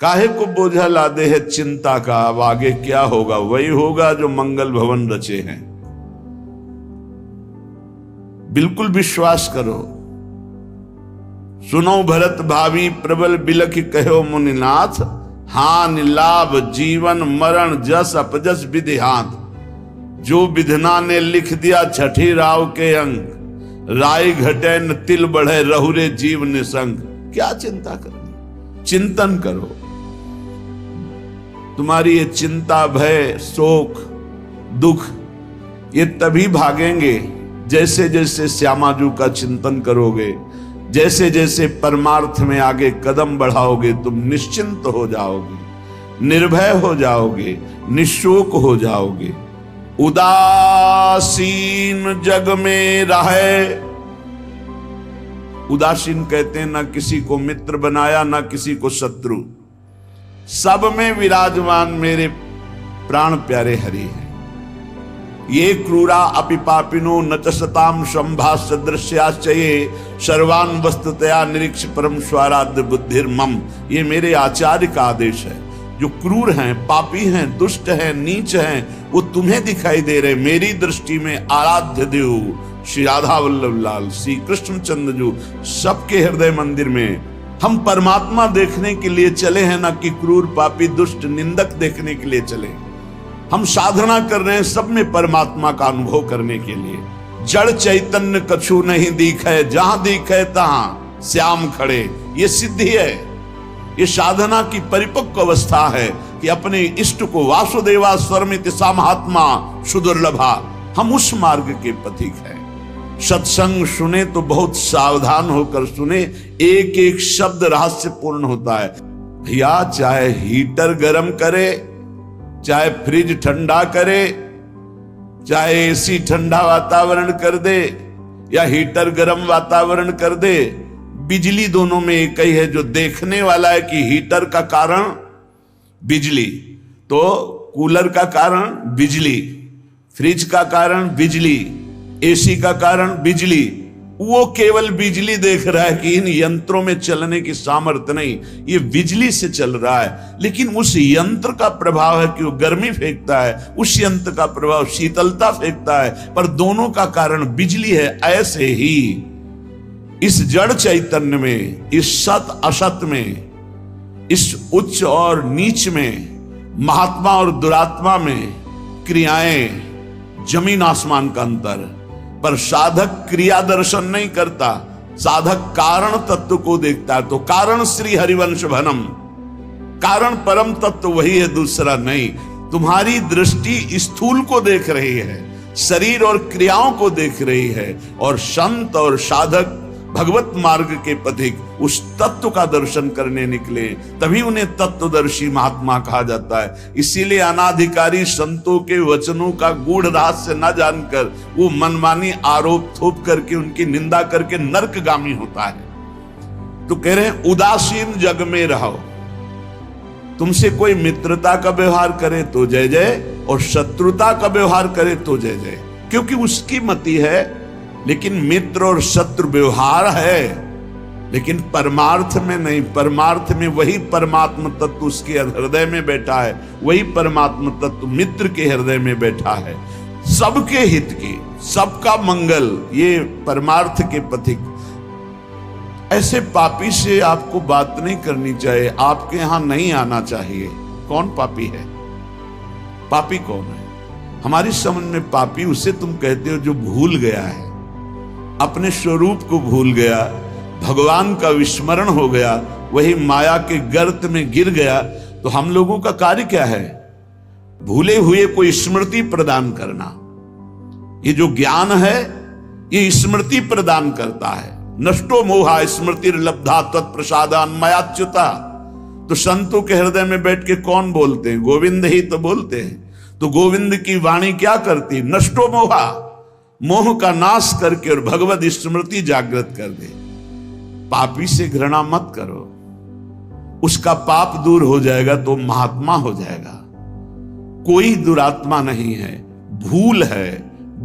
काहे को बोझा लादे है चिंता का, अब आगे क्या होगा वही होगा जो मंगल भवन रचे हैं। बिल्कुल विश्वास करो। सुनो भरत भावी प्रबल बिलख कहो मुनिनाथ, हान लाभ जीवन मरण जस अपजस विधि हाथ। जो विधना ने लिख दिया छठी राव के अंक, राय घटे न तिल बढ़े रहुरे जीव निसंग। क्या चिंता करनी, चिंतन करो। तुम्हारी ये चिंता भय शोक दुख ये तभी भागेंगे जैसे जैसे श्यामाजू का चिंतन करोगे, जैसे जैसे परमार्थ में आगे कदम बढ़ाओगे तुम निश्चिंत हो जाओगे, निर्भय हो जाओगे, निशोक हो जाओगे। उदासीन जग में रहे, उदासीन कहते हैं ना किसी को मित्र बनाया ना किसी को शत्रु, सब में विराजमान मेरे प्राण प्यारे हरि हैं। ये क्रूरा अपि पापिनो न च सताम संभाष्य दृश्याश्चये, सर्वान वस्तुतया निरीक्ष परम स्वाराध्य बुद्धिर्मम। ये मेरे आचार्य का आदेश है। जो क्रूर हैं, पापी हैं, दुष्ट हैं, नीच हैं, वो तुम्हें दिखाई दे रहे। मेरी दृष्टि में आराध्य देव श्री राधा वल्लभ लाल, श्री कृष्णचंद्र जी सबके हृदय मंदिर में हम परमात्मा देखने के लिए चले हैं, ना कि क्रूर पापी दुष्ट निंदक देखने के लिए चले। हम साधना कर रहे हैं सब में परमात्मा का अनुभव करने के लिए। जड़ चैतन्य कछु नहीं दिखे, जहां दिखे तहां श्याम खड़े। ये सिद्धि है, ये साधना की परिपक्व अवस्था है कि अपने इष्ट को वासुदेवा स्वरमिति सा महात्मा सुदुर्लभा, हम उस मार्ग के पथिक हैं। सत्संग सुने तो बहुत सावधान होकर सुने, एक एक शब्द रहस्यपूर्ण होता है। भैया चाहे हीटर गर्म करे, चाहे फ्रिज ठंडा करे, चाहे एसी ठंडा वातावरण कर दे या हीटर गर्म वातावरण कर दे, बिजली दोनों में एक ही है। जो देखने वाला है कि हीटर का कारण बिजली, तो कूलर का कारण बिजली, फ्रिज का कारण बिजली, एसी का कारण बिजली, वो केवल बिजली देख रहा है कि इन यंत्रों में चलने की सामर्थ्य नहीं, ये बिजली से चल रहा है। लेकिन उस यंत्र का प्रभाव है कि वो गर्मी फेंकता है, उस यंत्र का प्रभाव शीतलता फेंकता है, पर दोनों का कारण बिजली है। ऐसे ही इस जड़ चैतन्य में, इस सत असत में, इस उच्च और नीच में, महात्मा और दुरात्मा में क्रियाएं जमीन आसमान का अंतर। पर साधक क्रिया दर्शन नहीं करता, साधक कारण तत्व को देखता है। तो कारण श्री हरिवंश भनम, कारण परम तत्व वही है, दूसरा नहीं। तुम्हारी दृष्टि स्थूल को देख रही है, शरीर और क्रियाओं को देख रही है, और संत और साधक भगवत मार्ग के पथिक उस तत्व का दर्शन करने निकले, तभी उन्हें तत्वदर्शी महात्मा कहा जाता है। इसीलिए अनाधिकारी संतों के वचनों का गूढ़ रहस्य न जानकर वो मनमानी आरोप थोप करके उनकी निंदा करके नरकगामी होता है। तो कह रहे हैं उदासीन जग में रहो। तुमसे कोई मित्रता का व्यवहार करे तो जय जय, और शत्रुता का व्यवहार करे तो जय जय, क्योंकि उसकी मति है। लेकिन मित्र और शत्रु व्यवहार है, लेकिन परमार्थ में नहीं। परमार्थ में वही परमात्म तत्व उसके हृदय में बैठा है, वही परमात्म तत्व मित्र के हृदय में बैठा है। सबके हित की, सबका मंगल, ये परमार्थ के पथिक। ऐसे पापी से आपको बात नहीं करनी चाहिए, आपके यहां नहीं आना चाहिए। कौन पापी है? पापी कौन है? हमारी समझ में पापी उसे तुम कहते हो जो भूल गया है, अपने स्वरूप को भूल गया, भगवान का विस्मरण हो गया, वही माया के गर्त में गिर गया। तो हम लोगों का कार्य क्या है? भूले हुए को स्मृति प्रदान करना। ये जो ज्ञान है ये स्मृति प्रदान करता है। नष्टो मोहा स्मृति लब्धा तत्प्रसादान मयाच्युता। तो संतों के हृदय में बैठ के कौन बोलते हैं? गोविंद ही तो बोलते हैं। तो गोविंद की वाणी क्या करती? नष्टो मोहा, मोह का नाश करके और भगवत स्मृति जागृत कर दे। पापी से घृणा मत करो, उसका पाप दूर हो जाएगा तो महात्मा हो जाएगा। कोई दुरात्मा नहीं है, भूल है,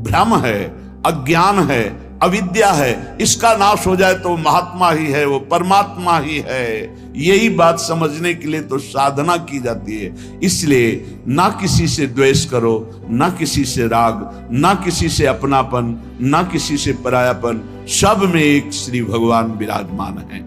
भ्रम है, अज्ञान है, अविद्या है, इसका नाश हो जाए तो महात्मा ही है, वो परमात्मा ही है। यही बात समझने के लिए तो साधना की जाती है। इसलिए ना किसी से द्वेष करो, ना किसी से राग, ना किसी से अपनापन, ना किसी से परायापन, सब में एक श्री भगवान विराजमान है।